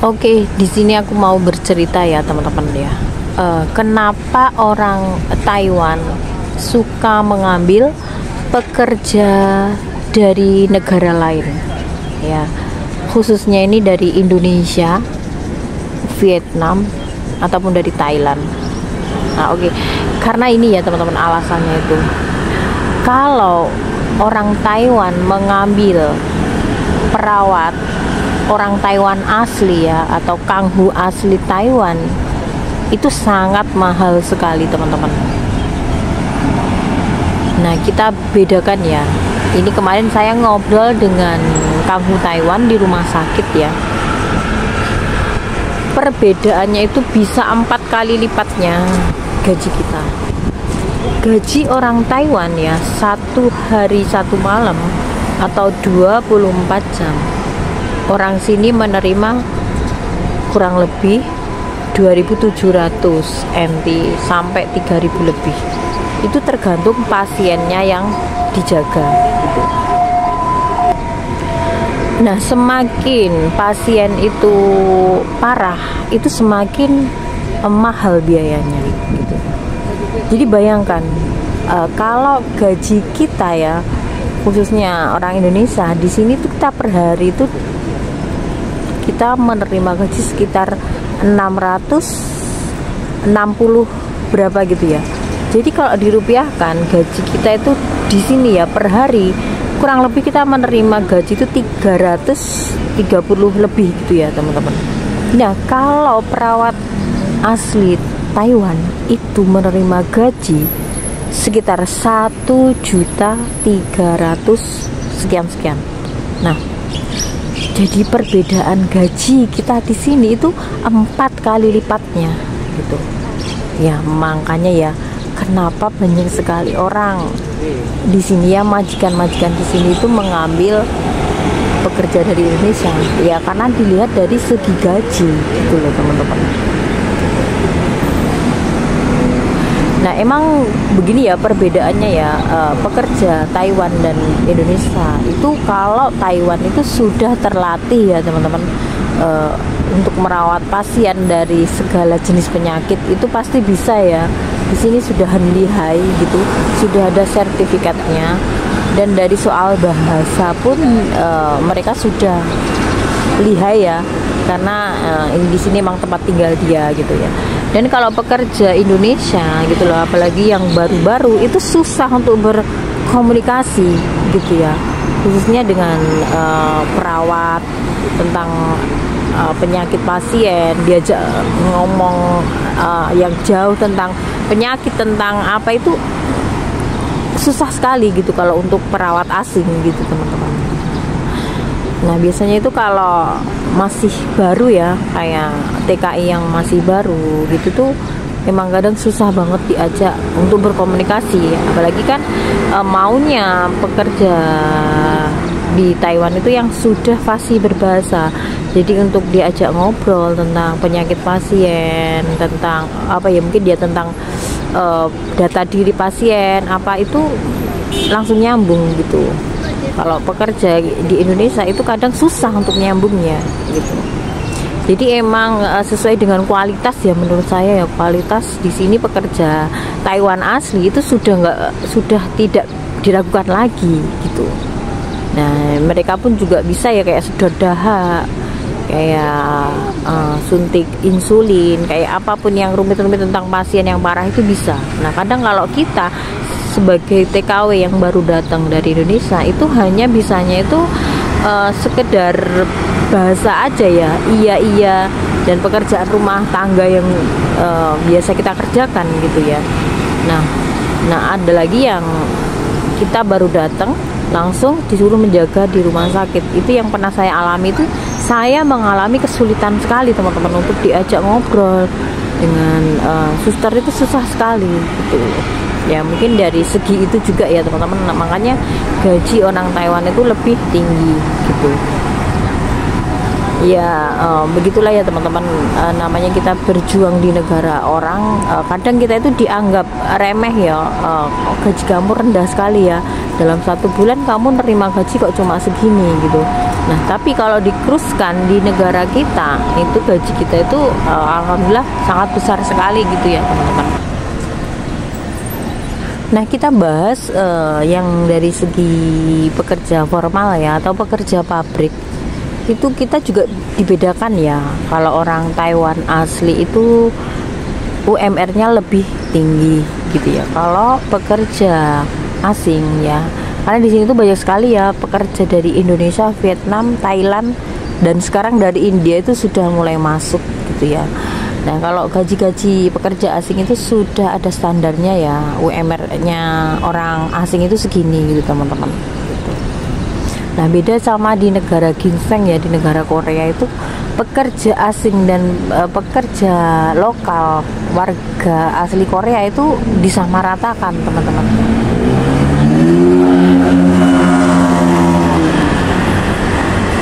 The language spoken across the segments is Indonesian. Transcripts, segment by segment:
Oke, di sini aku mau bercerita ya teman-teman ya. Kenapa orang Taiwan suka mengambil pekerja dari negara lain? Ya, khususnya ini dari Indonesia, Vietnam, ataupun dari Thailand. Nah, oke. Karena ini ya teman-teman alasannya itu. Kalau orang Taiwan mengambil perawat orang Taiwan asli ya, atau kanghu asli Taiwan, itu sangat mahal sekali teman-teman. Nah, kita bedakan ya. Ini kemarin saya ngobrol dengan kanghu Taiwan di rumah sakit ya. Perbedaannya itu bisa 4 kali lipatnya gaji kita. Gaji orang Taiwan ya, 1 hari 1 malam atau 24 jam. Orang sini menerima kurang lebih 2.700 NT sampai 3.000 lebih. Itu tergantung pasiennya yang dijaga gitu. Nah, semakin pasien itu parah, itu semakin mahal biayanya gitu. Jadi bayangkan kalau gaji kita ya, khususnya orang Indonesia, di sini tuh kita per hari itu kita menerima gaji sekitar 660 berapa gitu ya. Jadi kalau dirupiahkan gaji kita itu di sini ya per hari kurang lebih kita menerima gaji itu 330 lebih gitu ya teman-teman. Nah, kalau perawat asli Taiwan itu menerima gaji sekitar 1.300.000 sekian. Nah, jadi perbedaan gaji kita di sini itu 4 kali lipatnya gitu. Ya, makanya ya kenapa banyak sekali orang di sini ya, majikan-majikan di sini itu mengambil pekerja dari Indonesia. Ya karena dilihat dari segi gaji gitu loh teman-teman. Nah, emang begini ya perbedaannya ya, pekerja Taiwan dan Indonesia itu, kalau Taiwan itu sudah terlatih ya teman-teman, untuk merawat pasien dari segala jenis penyakit itu pasti bisa ya. Di sini sudah lihai gitu, sudah ada sertifikatnya, dan dari soal bahasa pun mereka sudah lihai ya, karena di sini emang tempat tinggal dia gitu ya. Dan kalau pekerja Indonesia gitu loh, apalagi yang baru-baru, itu susah untuk berkomunikasi gitu ya, khususnya dengan perawat tentang penyakit pasien, diajak ngomong yang jauh tentang penyakit, tentang apa, itu susah sekali gitu kalau untuk perawat asing gitu teman-teman. Nah, biasanya itu kalau masih baru ya, kayak TKI yang masih baru gitu tuh emang kadang susah banget diajak untuk berkomunikasi. Apalagi kan maunya pekerja di Taiwan itu yang sudah fasih berbahasa. Jadi untuk diajak ngobrol tentang penyakit pasien, tentang apa ya, mungkin dia tentang data diri pasien apa, itu langsung nyambung gitu. Kalau pekerja di Indonesia itu kadang susah untuk nyambungnya gitu. Jadi emang sesuai dengan kualitas ya, menurut saya ya, kualitas di sini pekerja Taiwan asli itu sudah tidak diragukan lagi gitu. Nah, mereka pun juga bisa ya kayak sedot dahak, kayak suntik insulin, kayak apapun yang rumit-rumit tentang pasien yang parah itu bisa. Nah, kadang kalau kita sebagai TKW yang baru datang dari Indonesia itu hanya bisanya itu sekedar bahasa aja ya, iya dan pekerjaan rumah tangga yang biasa kita kerjakan gitu ya. Nah ada lagi yang kita baru datang langsung disuruh menjaga di rumah sakit. Itu yang pernah saya alami, itu saya mengalami kesulitan sekali teman-teman untuk diajak ngobrol dengan suster, itu susah sekali gitu. Ya mungkin dari segi itu juga ya teman-teman, makanya gaji orang Taiwan itu lebih tinggi gitu. Ya begitulah ya teman-teman, namanya kita berjuang di negara orang, kadang kita itu dianggap remeh ya, gaji kamu rendah sekali ya, dalam 1 bulan kamu nerima gaji kok cuma segini gitu. Nah tapi kalau dikruskan di negara kita itu gaji kita itu alhamdulillah sangat besar sekali gitu ya teman-teman. Nah kita bahas yang dari segi pekerja formal ya, atau pekerja pabrik. Itu kita juga dibedakan ya. Kalau orang Taiwan asli itu UMR-nya lebih tinggi gitu ya. Kalau pekerja asing ya, karena di sini tuh banyak sekali ya pekerja dari Indonesia, Vietnam, Thailand, dan sekarang dari India itu sudah mulai masuk gitu ya. Nah kalau gaji-gaji pekerja asing itu sudah ada standarnya ya, UMR-nya orang asing itu segini gitu teman-teman. Nah beda sama di negara ginseng ya, di negara Korea itu pekerja asing dan pekerja lokal warga asli Korea itu disamaratakan teman-teman.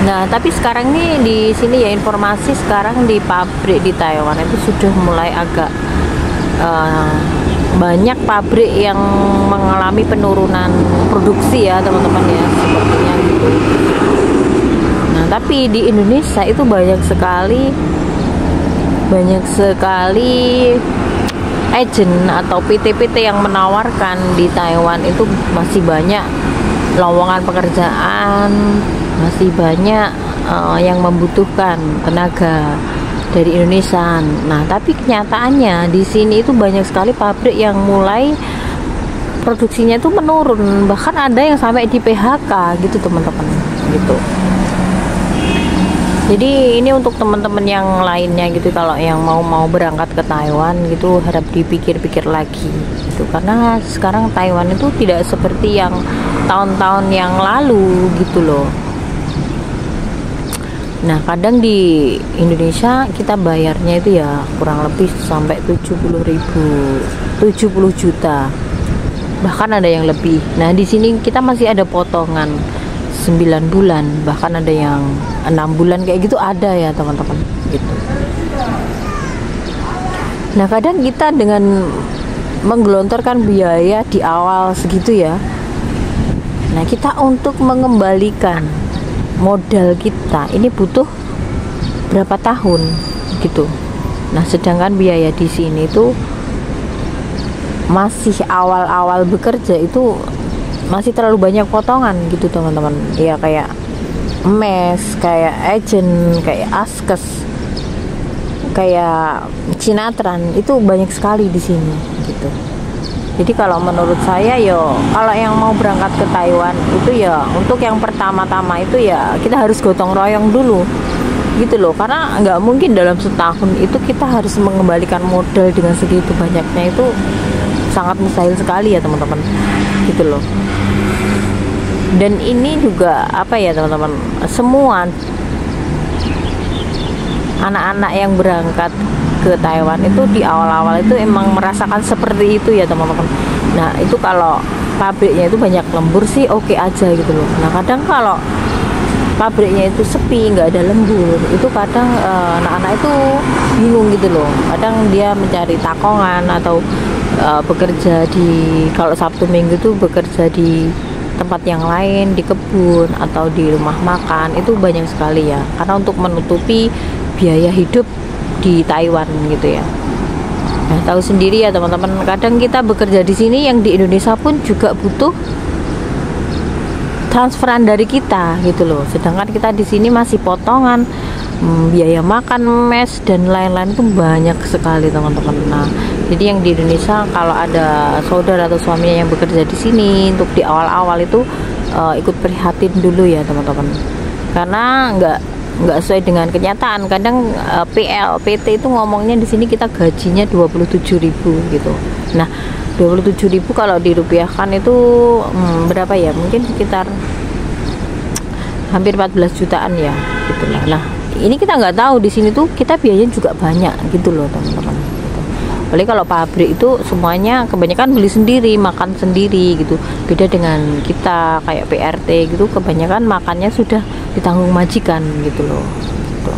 Nah tapi sekarang nih di sini ya, informasi sekarang di pabrik di Taiwan itu sudah mulai agak banyak pabrik yang mengalami penurunan produksi ya teman-teman ya, sepertinya gitu. Nah tapi di Indonesia itu banyak sekali agent atau PT-PT yang menawarkan di Taiwan itu masih banyak lowongan pekerjaan, masih banyak yang membutuhkan tenaga dari Indonesia. Nah, tapi kenyataannya di sini itu banyak sekali pabrik yang mulai produksinya itu menurun, bahkan ada yang sampai di PHK gitu teman-teman gitu. Jadi ini untuk teman-teman yang lainnya gitu, kalau yang mau berangkat ke Taiwan gitu harap dipikir-pikir lagi gitu, karena sekarang Taiwan itu tidak seperti yang tahun-tahun yang lalu gitu loh. Nah kadang di Indonesia kita bayarnya itu ya kurang lebih sampai 70 juta, bahkan ada yang lebih. Nah di sini kita masih ada potongan 9 bulan, bahkan ada yang 6 bulan kayak gitu ada ya teman-teman gitu. Nah kadang kita dengan menggelontorkan biaya di awal segitu ya, nah kita untuk mengembalikan modal kita ini butuh berapa tahun gitu. Nah sedangkan biaya di sini tuh masih awal-awal bekerja itu masih terlalu banyak potongan gitu teman-teman ya, kayak mes, kayak agent, kayak askes, kayak Cinatran, itu banyak sekali di sini gitu. Jadi kalau menurut saya yo, kalau yang mau berangkat ke Taiwan itu ya untuk yang pertama-tama itu ya kita harus gotong royong dulu gitu loh, karena nggak mungkin dalam setahun itu kita harus mengembalikan modal dengan segitu banyaknya, itu sangat mustahil sekali ya teman-teman gitu loh. Dan ini juga apa ya teman-teman, semua anak-anak yang berangkat ke Taiwan itu di awal-awal itu emang merasakan seperti itu ya teman-teman. Nah itu kalau pabriknya itu banyak lembur sih oke aja gitu loh. Nah kadang kalau pabriknya itu sepi, nggak ada lembur, itu kadang anak-anak itu bingung gitu loh. Kadang dia mencari takongan atau bekerja di, kalau Sabtu Minggu itu bekerja di tempat yang lain, di kebun atau di rumah makan, itu banyak sekali ya, karena untuk menutupi biaya hidup di Taiwan gitu ya. Nah tahu sendiri ya teman-teman, kadang kita bekerja di sini yang di Indonesia pun juga butuh transferan dari kita gitu loh, sedangkan kita di sini masih potongan biaya makan, mes dan lain-lain itu banyak sekali teman-teman. Nah jadi yang di Indonesia kalau ada saudara atau suaminya yang bekerja di sini, untuk di awal-awal itu ikut prihatin dulu ya teman-teman, karena nggak sesuai dengan kenyataan. Kadang PT itu ngomongnya di sini kita gajinya 27.000 gitu. Nah 27.000 kalau dirupiahkan itu berapa ya, mungkin sekitar hampir 14 jutaan ya gitulah. Nah ini kita nggak tahu di sini tuh kita biayanya juga banyak gitu loh teman-teman gitu. Apalagi kalau pabrik itu semuanya kebanyakan beli sendiri, makan sendiri gitu. Beda dengan kita kayak PRT gitu, kebanyakan makannya sudah ditanggung majikan gitu loh gitu.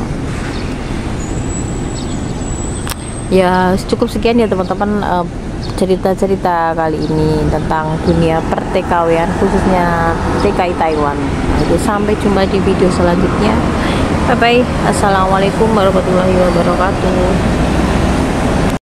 Ya cukup sekian ya teman-teman, cerita-cerita kali ini tentang dunia perTKW-an khususnya TKI Taiwan. Jadi sampai jumpa di video selanjutnya. Bye bye. Assalamualaikum warahmatullahi wabarakatuh.